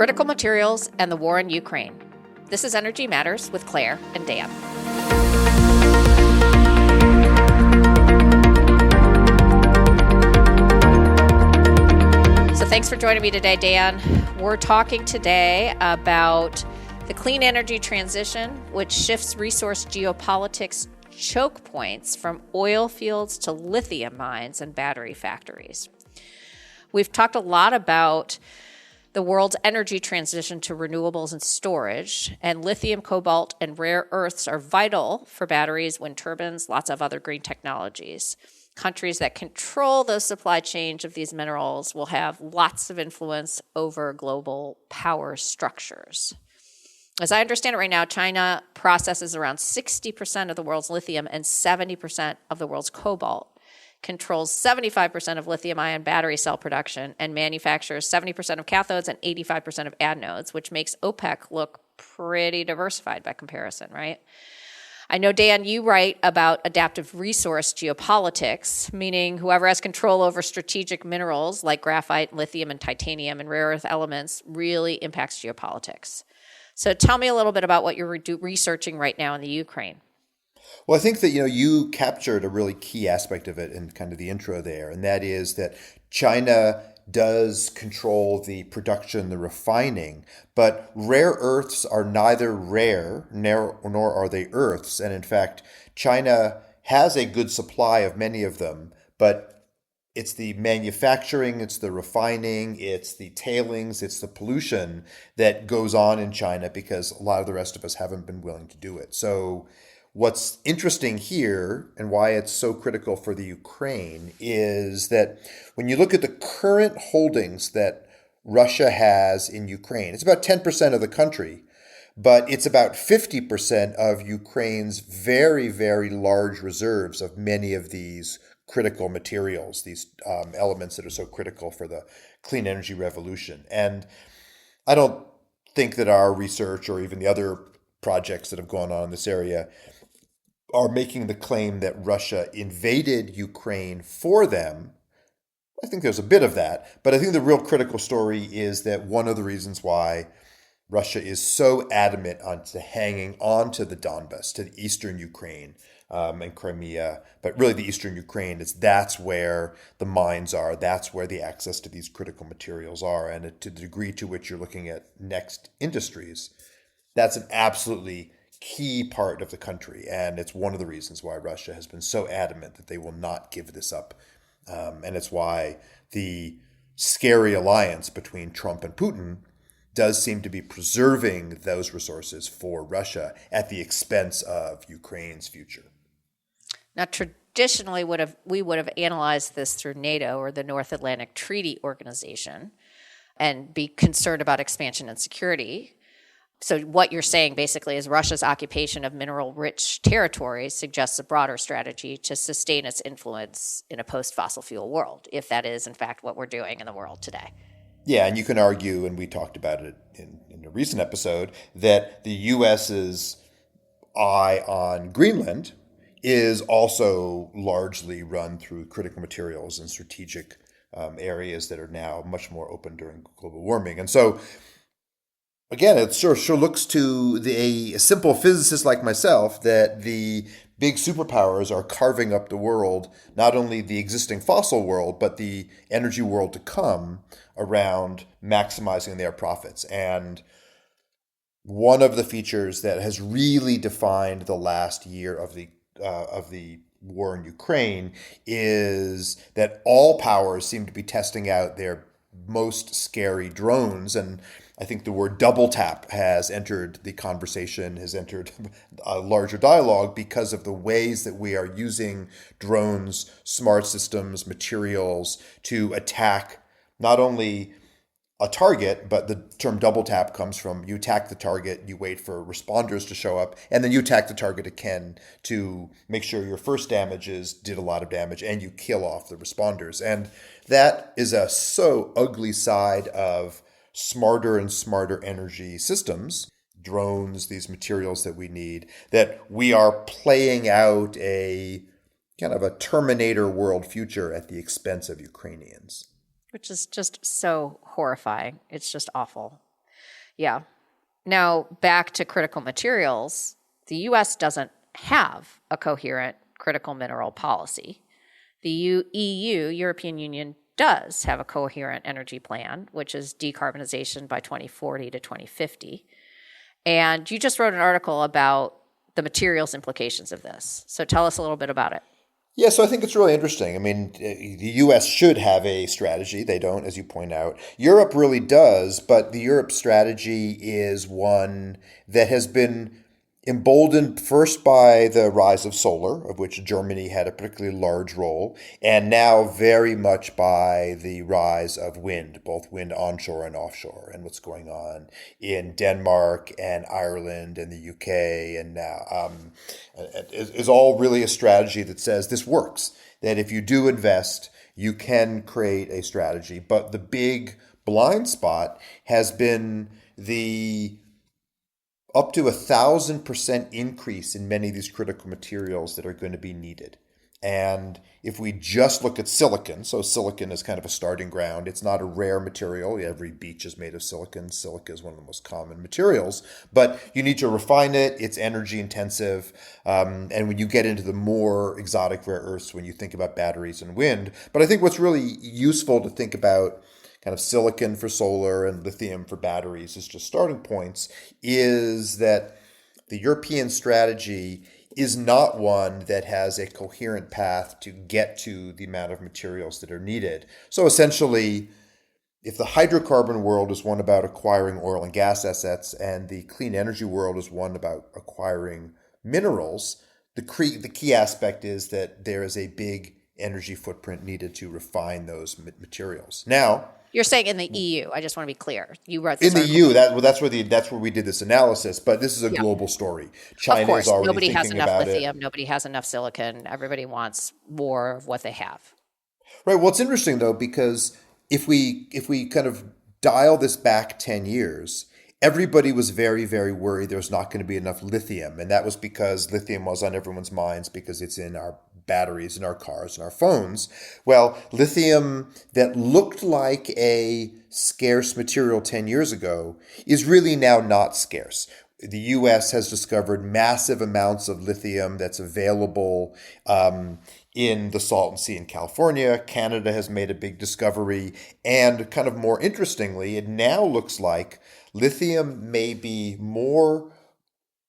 critical materials, and the war in Ukraine. This is Energy Matters with Claire and Dan. So thanks for joining me today, Dan. We're talking today about the clean energy transition, which shifts resource geopolitics choke points from oil fields to lithium mines and battery factories. We've talked a lot about the world's energy transition to renewables and storage, and lithium, cobalt, and rare earths are vital for batteries, wind turbines, lots of other green technologies. Countries that control the supply chains of these minerals will have lots of influence over global power structures. As I understand it right now, China processes around 60% of the world's lithium and 70% of the world's cobalt, controls 75% of lithium-ion battery cell production, and manufactures 70% of cathodes and 85% of anodes, which makes OPEC look pretty diversified by comparison, right? I know, Dan, you write about adaptive resource geopolitics, meaning whoever has control over strategic minerals like graphite, lithium, and titanium, and rare earth elements really impacts geopolitics. So tell me a little bit about what you're researching right now in the Ukraine. Well, I think that, you captured a really key aspect of it in kind of the intro there, and that is that China does control the production, the refining, but rare earths are neither rare nor are they earths. And in fact, China has a good supply of many of them, but it's the manufacturing, it's the refining, it's the tailings, it's the pollution that goes on in China because a lot of the rest of us haven't been willing to do it. So what's interesting here and why it's so critical for the Ukraine is that when you look at the current holdings that Russia has in Ukraine, it's about 10% of the country, but it's about 50% of Ukraine's very, very large reserves of many of these critical materials, these elements that are so critical for the clean energy revolution. And I don't think that our research or even the other projects that have gone on in this area are making the claim that Russia invaded Ukraine for them. I think there's a bit of that, but I think the real critical story is that one of the reasons why Russia is so adamant on hanging on to the Donbas, to the eastern Ukraine and Crimea, but really the eastern Ukraine, that's where the mines are, that's where the access to these critical materials are, and to the degree to which you're looking at next industries, that's an absolutely key part of the country, and it's one of the reasons why Russia has been so adamant that they will not give this up, and it's why the scary alliance between Trump and Putin does seem to be preserving those resources for Russia at the expense of Ukraine's future. Now, traditionally, we would have analyzed this through NATO or the North Atlantic Treaty Organization and be concerned about expansion and security. So what you're saying basically is Russia's occupation of mineral-rich territories suggests a broader strategy to sustain its influence in a post-fossil fuel world, if that is, in fact, what we're doing in the world today. Yeah, and you can argue, and we talked about it in a recent episode, that the U.S.'s eye on Greenland is also largely run through critical materials and strategic areas that are now much more open during global warming. And so, again, it sure looks to a simple physicist like myself that the big superpowers are carving up the world, not only the existing fossil world, but the energy world to come around maximizing their profits. And one of the features that has really defined the last year of the war in Ukraine is that all powers seem to be testing out their most scary drones. And I think the word double tap has entered the conversation, has entered a larger dialogue because of the ways that we are using drones, smart systems, materials to attack not only a target, but the term double tap comes from you attack the target, you wait for responders to show up, and then you attack the target again to make sure your first damages did a lot of damage and you kill off the responders. And that is a so ugly side of smarter and smarter energy systems, drones, these materials that we need, that we are playing out a kind of a Terminator world future at the expense of Ukrainians. Which is just so horrifying. It's just awful. Yeah. Now, back to critical materials, the U.S. doesn't have a coherent critical mineral policy. The EU, European Union, does have a coherent energy plan, which is decarbonization by 2040 to 2050. And you just wrote an article about the materials implications of this. So tell us a little bit about it. Yeah, so I think it's really interesting. I mean, the US should have a strategy. They don't, as you point out. Europe really does, but the Europe strategy is one that has been emboldened first by the rise of solar, of which Germany had a particularly large role, and now very much by the rise of wind, both wind onshore and offshore, and what's going on in Denmark and Ireland and the UK, and now is all really a strategy that says this works, that if you do invest, you can create a strategy. But the big blind spot has been the up to 1,000% increase in many of these critical materials that are going to be needed. And if we just look at silicon, so silicon is kind of a starting ground. It's not a rare material. Every beach is made of silicon. Silica is one of the most common materials, but you need to refine it. It's energy intensive. And when you get into the more exotic rare earths, when you think about batteries and wind, but I think what's really useful to think about kind of silicon for solar and lithium for batteries as just starting points, is that the European strategy is not one that has a coherent path to get to the amount of materials that are needed. So essentially, if the hydrocarbon world is one about acquiring oil and gas assets, and the clean energy world is one about acquiring minerals, the key aspect is that there is a big energy footprint needed to refine those materials. Now, you're saying in the EU. I just want to be clear. You wrote this in the article. EU. That's where we did this analysis. But this is a global story. China of course, is already nobody thinking has enough about lithium. it. Nobody has enough silicon. Everybody wants more of what they have. Right. Well, it's interesting though, because if we kind of dial this back 10 years, everybody was very, very worried there's not going to be enough lithium. And that was because lithium was on everyone's minds because it's in our batteries, in our cars, and our phones. Well, lithium that looked like a scarce material 10 years ago is really now not scarce. The US has discovered massive amounts of lithium that's available in the Salton Sea in California. Canada has made a big discovery. And kind of more interestingly, it now looks like lithium may be more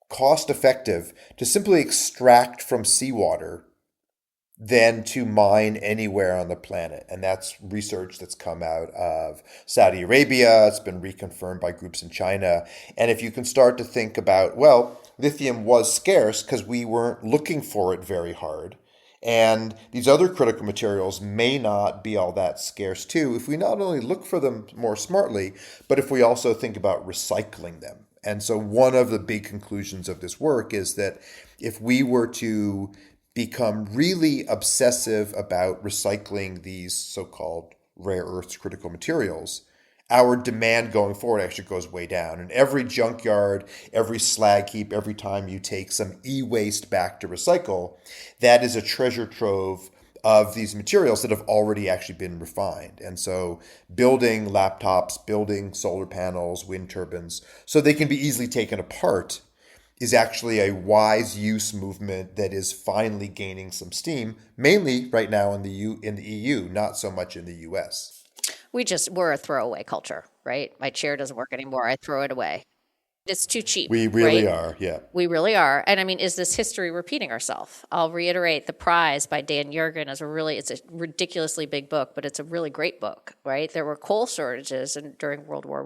cost effective to simply extract from seawater than to mine anywhere on the planet. And that's research that's come out of Saudi Arabia. It's been reconfirmed by groups in China. And if you can start to think about, well, lithium was scarce because we weren't looking for it very hard. And these other critical materials may not be all that scarce too, if we not only look for them more smartly, but if we also think about recycling them. And so one of the big conclusions of this work is that if we were to become really obsessive about recycling these so-called rare earths critical materials, our demand going forward actually goes way down. And every junkyard, every slag heap, every time you take some e-waste back to recycle, that is a treasure trove of these materials that have already actually been refined. And so building laptops, building solar panels, wind turbines, so they can be easily taken apart is actually a wise use movement that is finally gaining some steam, mainly right now in the EU, not so much in the US. We're a throwaway culture, right? My chair doesn't work anymore. I throw it away. It's too cheap. We really right? are, yeah. We really are. And I mean, is this history repeating itself? I'll reiterate The Prize by Dan Yergin it's a ridiculously big book, but it's a really great book, right? There were coal shortages during World War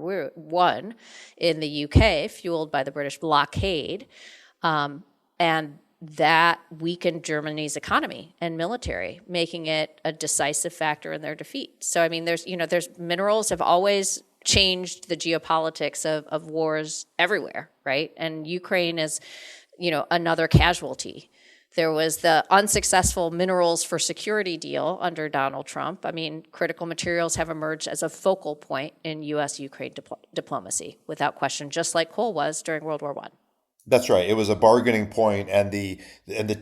I in the UK, fueled by the British blockade. And that weakened Germany's economy and military, making it a decisive factor in their defeat. So, I mean, there's minerals have always changed the geopolitics of wars everywhere, right? And Ukraine is, another casualty. There was the unsuccessful minerals for security deal under Donald Trump. I mean, critical materials have emerged as a focal point in U.S.-Ukraine diplomacy, without question, just like coal was during World War I. That's right. It was a bargaining point, and the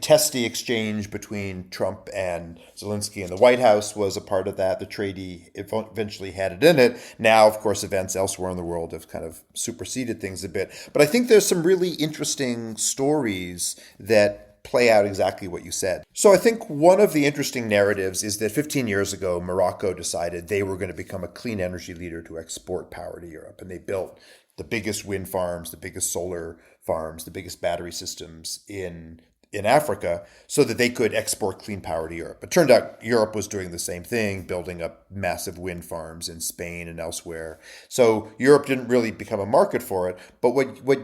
testy exchange between Trump and Zelensky in the White House was a part of that. The treaty eventually had it in it. Now, of course, events elsewhere in the world have kind of superseded things a bit. But I think there's some really interesting stories that play out exactly what you said. So I think one of the interesting narratives is that 15 years ago, Morocco decided they were going to become a clean energy leader to export power to Europe, and they built the biggest wind farms, the biggest solar farms, the biggest battery systems in Africa so that they could export clean power to Europe. It turned out Europe was doing the same thing, building up massive wind farms in Spain and elsewhere. So Europe didn't really become a market for it. But what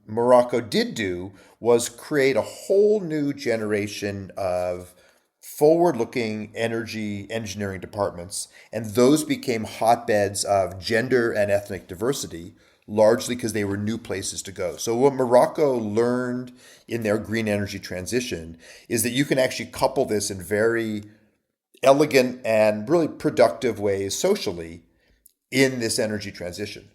Morocco did do was create a whole new generation of forward-looking energy engineering departments, and those became hotbeds of gender and ethnic diversity, largely because they were new places to go. So what Morocco learned in their green energy transition is that you can actually couple this in very elegant and really productive ways socially in this energy transition.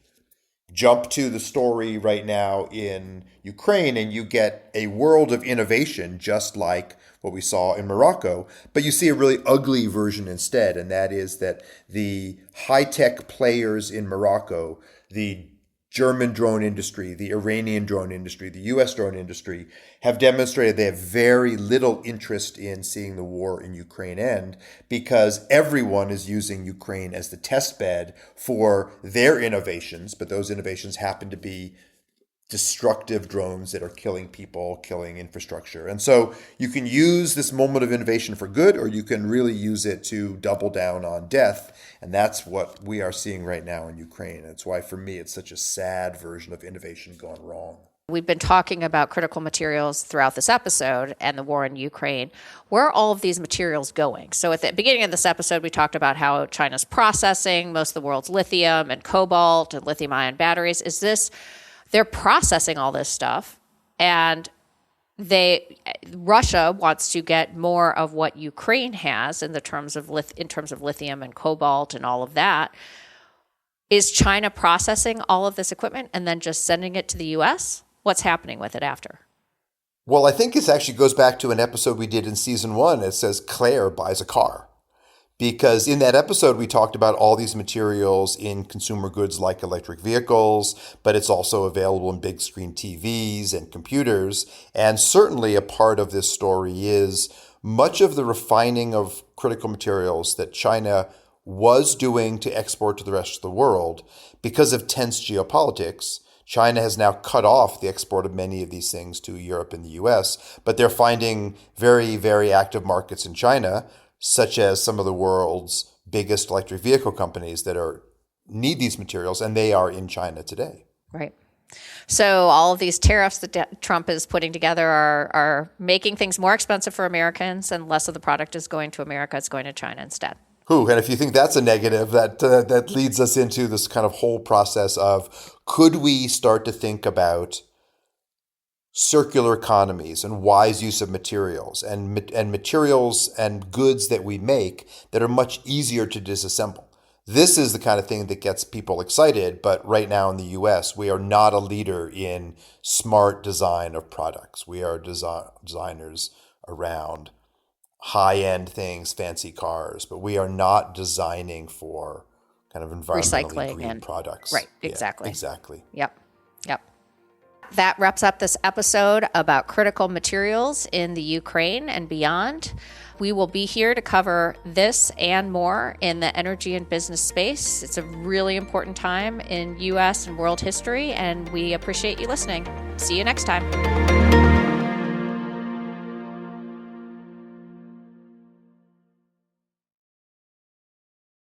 Jump to the story right now in Ukraine, and you get a world of innovation just like what we saw in Morocco, but you see a really ugly version instead, and that is that the high-tech players in Morocco, the German drone industry, the Iranian drone industry, the US drone industry, have demonstrated they have very little interest in seeing the war in Ukraine end because everyone is using Ukraine as the test bed for their innovations, but those innovations happen to be destructive drones that are killing people, killing infrastructure. And so you can use this moment of innovation for good, or you can really use it to double down on death. And that's what we are seeing right now in Ukraine. That's why, for me, it's such a sad version of innovation gone wrong. We've been talking about critical materials throughout this episode and the war in Ukraine. Where are all of these materials going? So at the beginning of this episode, we talked about how China's processing most of the world's lithium and cobalt and lithium-ion batteries. They're processing all this stuff, and Russia wants to get more of what Ukraine has in terms of lithium and cobalt and all of that. Is China processing all of this equipment and then just sending it to the U.S.? What's happening with it after? Well, I think this actually goes back to an episode we did in season 1. It says Claire buys a car. Because in that episode, we talked about all these materials in consumer goods like electric vehicles, but it's also available in big screen TVs and computers. And certainly a part of this story is much of the refining of critical materials that China was doing to export to the rest of the world. Because of tense geopolitics, China has now cut off the export of many of these things to Europe and the US, but they're finding very, very active markets in China, such as some of the world's biggest electric vehicle companies that need these materials, and they are in China today. Right. So all of these tariffs that Trump is putting together are making things more expensive for Americans, and less of the product is going to America, it's going to China instead. And if you think that's a negative, that leads us into this kind of whole process of, could we start to think about circular economies and wise use of materials and materials and goods that we make that are much easier to disassemble? This is the kind of thing that gets people excited, but right now in the US, we are not a leader in smart design of products. We are designers around high-end things, fancy cars, but we are not designing for kind of environmentally recycling green and products. Right, exactly. Yeah, exactly. Yep. That wraps up this episode about critical materials in the Ukraine and beyond. We will be here to cover this and more in the energy and business space. It's a really important time in U.S. and world history, and we appreciate you listening. See you next time.